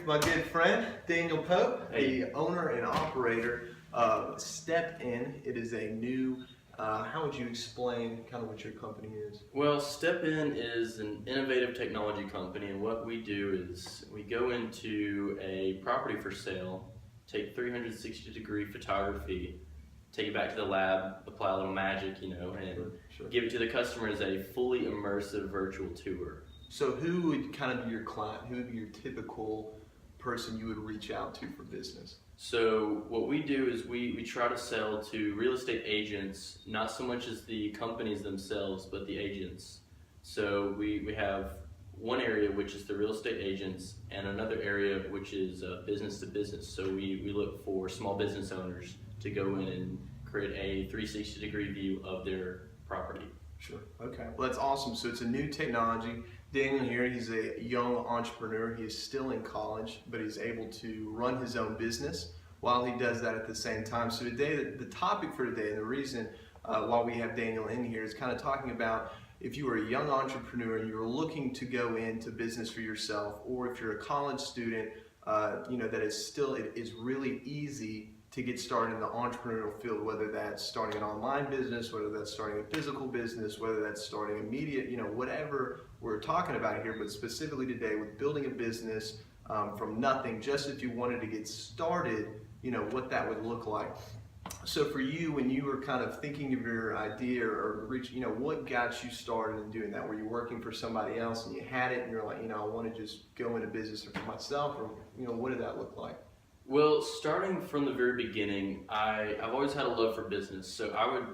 with my good friend, Daniel Pope, Hey. the owner and operator of StepIn. It is a new, how would you explain kind of what your company is? Well, StepIn is an innovative technology company, and what we do is we go into a property for sale, take 360-degree photography, take it back to the lab, apply a little magic, and Sure. give it to the customer as a fully immersive virtual tour. So who would kind of be your client? Who would be your typical person you would reach out to for business? So what we do is we try to sell to real estate agents, not so much as the companies themselves, but the agents. So we have one area which is the real estate agents, and another area which is business to business. So we look for small business owners to go in and create a 360-degree view of their property. Sure. Okay. Well, that's awesome. So it's a new technology. Daniel here, he's a young entrepreneur. He is still in college, but he's able to run his own business while he does that at the same time. So today, the topic for today, and the reason why we have Daniel in here is kind of talking about if you are a young entrepreneur and you're looking to go into business for yourself, or if you're a college student, that it is really easy to get started in the entrepreneurial field, whether that's starting an online business, whether that's starting a physical business, whether that's starting a media, whatever we're talking about here, but specifically today with building a business from nothing, just if you wanted to get started, what that would look like. So for you, when you were kind of thinking of your idea or what got you started in doing that? Were you working for somebody else and you had it and you're like, I want to just go into business for myself, or, what did that look like? Well, starting from the very beginning, I've always had a love for business. So I would,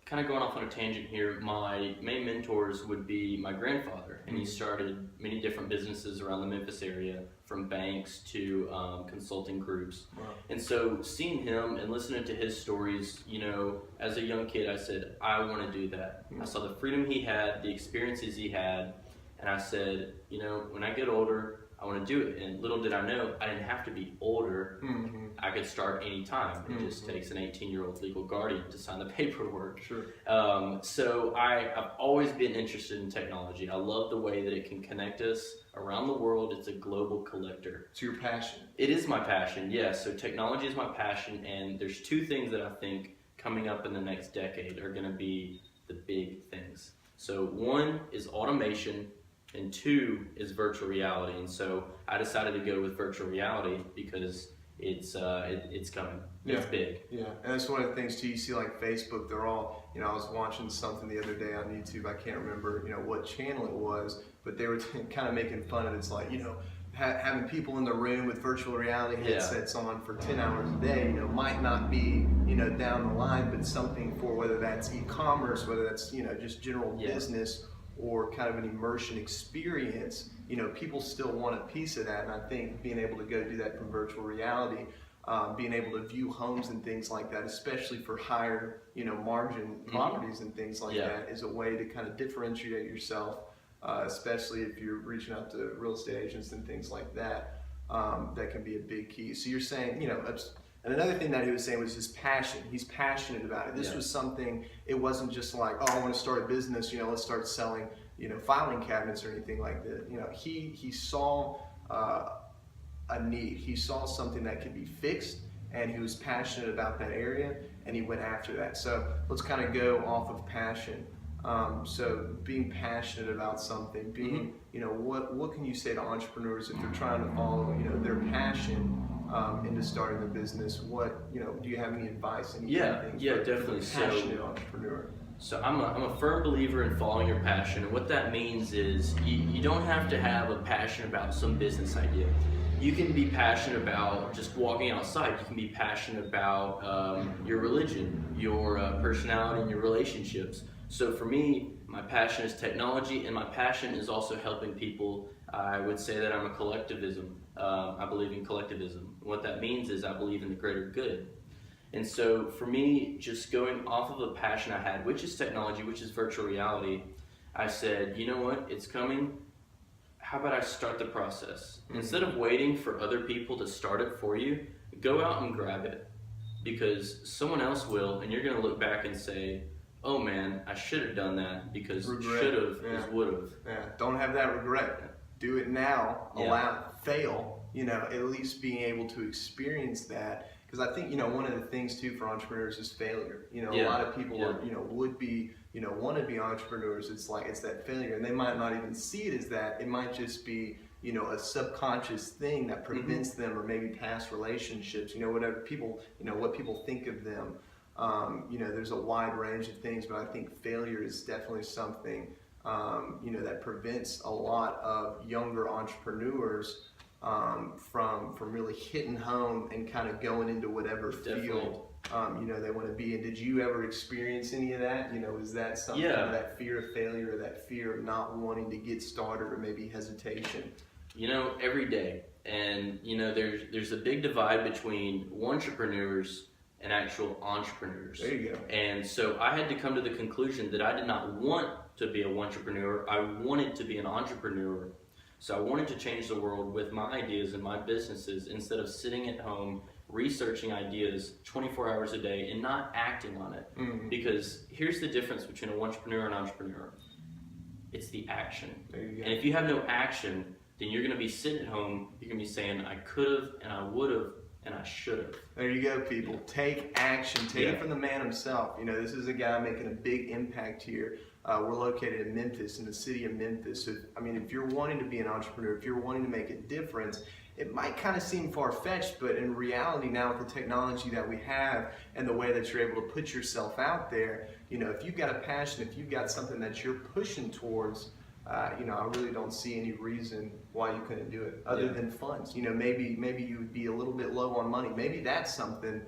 kind of going off on a tangent here, my main mentors would be my grandfather, and he started many different businesses around the Memphis area, from banks to consulting groups. Wow. And so seeing him and listening to his stories, as a young kid, I said, I want to do that. I saw the freedom he had, the experiences he had, and I said, when I get older, I want to do it. And little did I know, I didn't have to be older. I could start any time. It just takes an 18-year-old legal guardian to sign the paperwork. Sure. So I've always been interested in technology. I love the way that it can connect us around the world. It's a global collector. It's your passion. It is my passion, yes. So technology is my passion, and there's two things that I think coming up in the next decade are going to be the big things. So one is automation, and two is virtual reality. And so I decided to go with virtual reality because it's coming. It's big. Yeah, and that's one of the things too. You see, like Facebook, they're all. I was watching something the other day on YouTube. I can't remember, what channel it was, but they were kind of making fun of it. It's like, having people in the room with virtual reality headsets on for 10 hours a day, might not be, down the line, but something for whether that's e-commerce, whether that's, just general business, or kind of an immersion experience, people still want a piece of that. And I think being able to go do that from virtual reality, being able to view homes and things like that, especially for higher, margin properties and things like that, is a way to kind of differentiate yourself, especially if you're reaching out to real estate agents and things like that. That can be a big key. So you're saying, and another thing that he was saying was his passion. He's passionate about it. This was something, it wasn't just like, oh, I want to start a business, let's start selling, filing cabinets or anything like that. He saw a need. He saw something that could be fixed, and he was passionate about that area, and he went after that. So let's kind of go off of passion. So being passionate about something, being, what can you say to entrepreneurs if they're trying to follow, their passion into starting a business? What, do you have any advice? Definitely. For a passionate entrepreneur. So I'm a firm believer in following your passion, and what that means is you don't have to have a passion about some business idea. You can be passionate about just walking outside. You can be passionate about your religion, your personality, and your relationships. So for me, my passion is technology, and my passion is also helping people. I would say that I'm a collectivism. I believe in collectivism. What that means is I believe in the greater good. And so for me, just going off of a passion I had, which is technology, which is virtual reality, I said, you know what, it's coming. How about I start the process? Instead of waiting for other people to start it for you, go out and grab it, because someone else will, and you're going to look back and say, oh man, I should have done that, because should have is would have. Yeah, don't have that regret. Do it now, fail, at least being able to experience that. Because I think, one of the things too for entrepreneurs is failure. A lot of people are, would be, want to be entrepreneurs. It's like, it's that failure, and they might not even see it as that. It might just be, a subconscious thing that prevents them, or maybe past relationships, whatever people, what people think of them. There's a wide range of things, but I think failure is definitely something, that prevents a lot of younger entrepreneurs from really hitting home and kind of going into whatever field they want to be in. Did you ever experience any of that? Is that something, that fear of failure, or that fear of not wanting to get started, or maybe hesitation? Every day. And there's a big divide between entrepreneurs and actual entrepreneurs. There you go. And so I had to come to the conclusion that I did not want to be a entrepreneur. I wanted to be an entrepreneur. So I wanted to change the world with my ideas and my businesses, instead of sitting at home researching ideas 24 hours a day and not acting on it. Because here's the difference between an entrepreneur and an entrepreneur. It's the action. There you go. And if you have no action, then you're going to be sitting at home, you're going to be saying, I could have, and I would have, and I should have. There you go, people. Take action. Take it from the man himself. This is a guy making a big impact here. We're located in Memphis, in the city of Memphis. So, if you're wanting to be an entrepreneur, if you're wanting to make a difference, it might kind of seem far-fetched, but in reality now, with the technology that we have and the way that you're able to put yourself out there, if you've got a passion, if you've got something that you're pushing towards, I really don't see any reason why you couldn't do it, other than funds. Maybe you would be a little bit low on money. Maybe that's something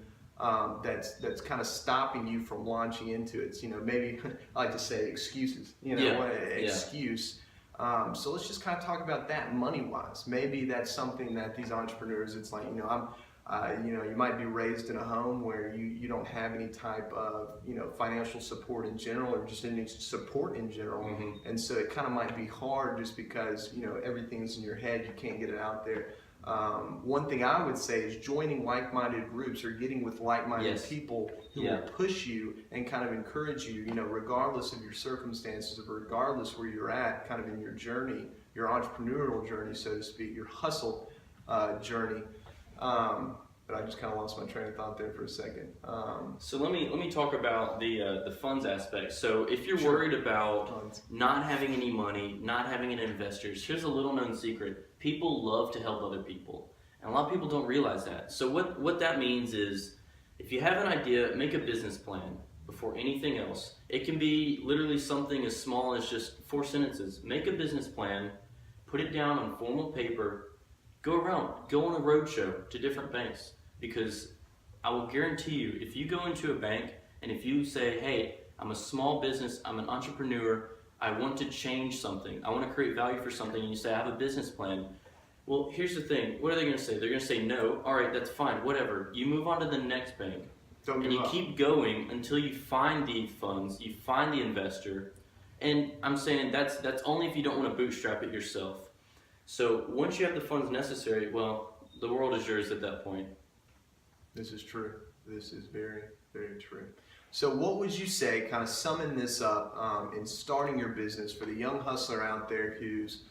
that's kind of stopping you from launching into it. Maybe I like to say excuses. Excuse. So let's just kind of talk about that money-wise. Maybe that's something that these entrepreneurs, it's like, you might be raised in a home where you don't have any type of, financial support in general, or just any support in general. And so it kind of might be hard just because, everything's in your head, you can't get it out there. One thing I would say is joining like-minded groups, or getting with like-minded people who will push you and kind of encourage you, regardless of your circumstances, or regardless where you're at kind of in your journey, your entrepreneurial journey, so to speak, your hustle journey. But I just kind of lost my train of thought there for a second. So let me talk about the funds aspect. So if you're worried about not having any money, not having any investors, here's a little known secret. People love to help other people, and a lot of people don't realize that. So what that means is, if you have an idea, make a business plan before anything else. It can be literally something as small as just 4 sentences. Make a business plan, put it down on formal paper, go around, go on a roadshow to different banks. Because I will guarantee you, if you go into a bank and if you say, hey, I'm a small business, I'm an entrepreneur, I want to change something, I want to create value for something, and you say, I have a business plan. Well, here's the thing, what are they going to say? They're going to say, no, all right, that's fine, whatever. You move on to the next bank. And you keep going until you find the funds, you find the investor. And I'm saying that's only if you don't want to bootstrap it yourself. So once you have the funds necessary, well, the world is yours at that point. This is true. This is very, very true. So what would you say, kind of summing this up, in starting your business for the young hustler out there who's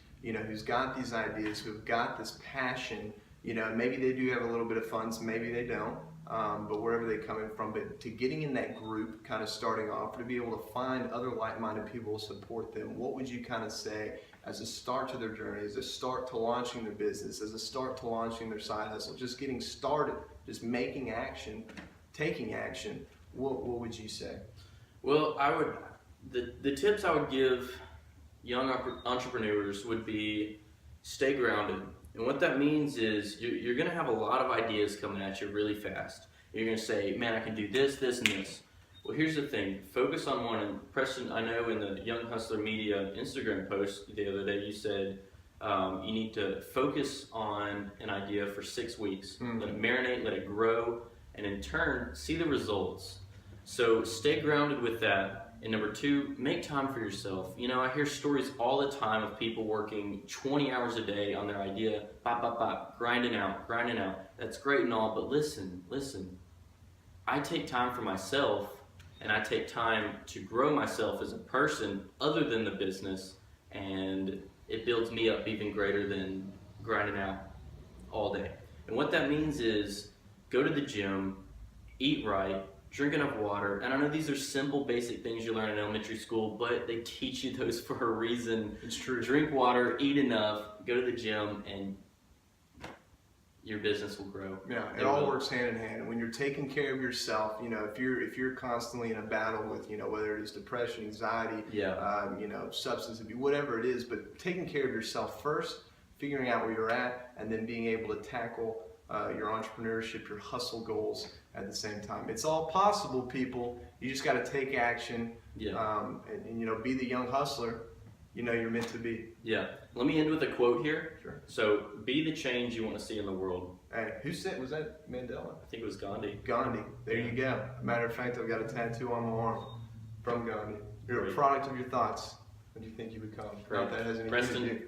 got these ideas, who've got this passion, maybe they do have a little bit of funds, maybe they don't, but wherever they're coming from, but to getting in that group, kind of starting off, to be able to find other like-minded people to support them, what would you kind of say as a start to their journey, as a start to launching their business, as a start to launching their side hustle, just getting started, just making action, taking action? What would you say? Well, the tips I would give young entrepreneurs would be stay grounded. And what that means is you're going to have a lot of ideas coming at you really fast. You're going to say, man, I can do this, this, and this. Well, here's the thing. Focus on one. And Preston, I know in the Young Hustler Media Instagram post the other day, you said you need to focus on an idea for 6 weeks. Let it marinate, let it grow, and in turn, see the results. So stay grounded with that. And number 2, make time for yourself. I hear stories all the time of people working 20 hours a day on their idea, grinding out. That's great and all, but listen. I take time for myself, and I take time to grow myself as a person other than the business, and it builds me up even greater than grinding out. all day. And what that means is go to the gym, eat right, drink enough water. And I know these are simple, basic things you learn in elementary school, but they teach you those for a reason. It's true. Drink water, eat enough, go to the gym, and your business will grow. Yeah, it all works hand in hand. And when you're taking care of yourself, you know, if you're constantly in a battle with, you know, whether it is depression, anxiety, you know, substance abuse, whatever it is, but taking care of yourself first, figuring out where you're at, and then being able to tackle your entrepreneurship, your hustle goals at the same time. It's all possible, people. You just got to take action. And you know, be the young hustler you know you're meant to be. Yeah. Let me end with a quote here. Sure. So, be the change you want to see in the world. Hey, who said, was that Mandela? I think it was Gandhi. Gandhi. There you go. Matter of fact, I've got a tattoo on my arm from Gandhi. You're Great. a product of your thoughts. What do you think you become? Great. Not that has anything Preston, to do.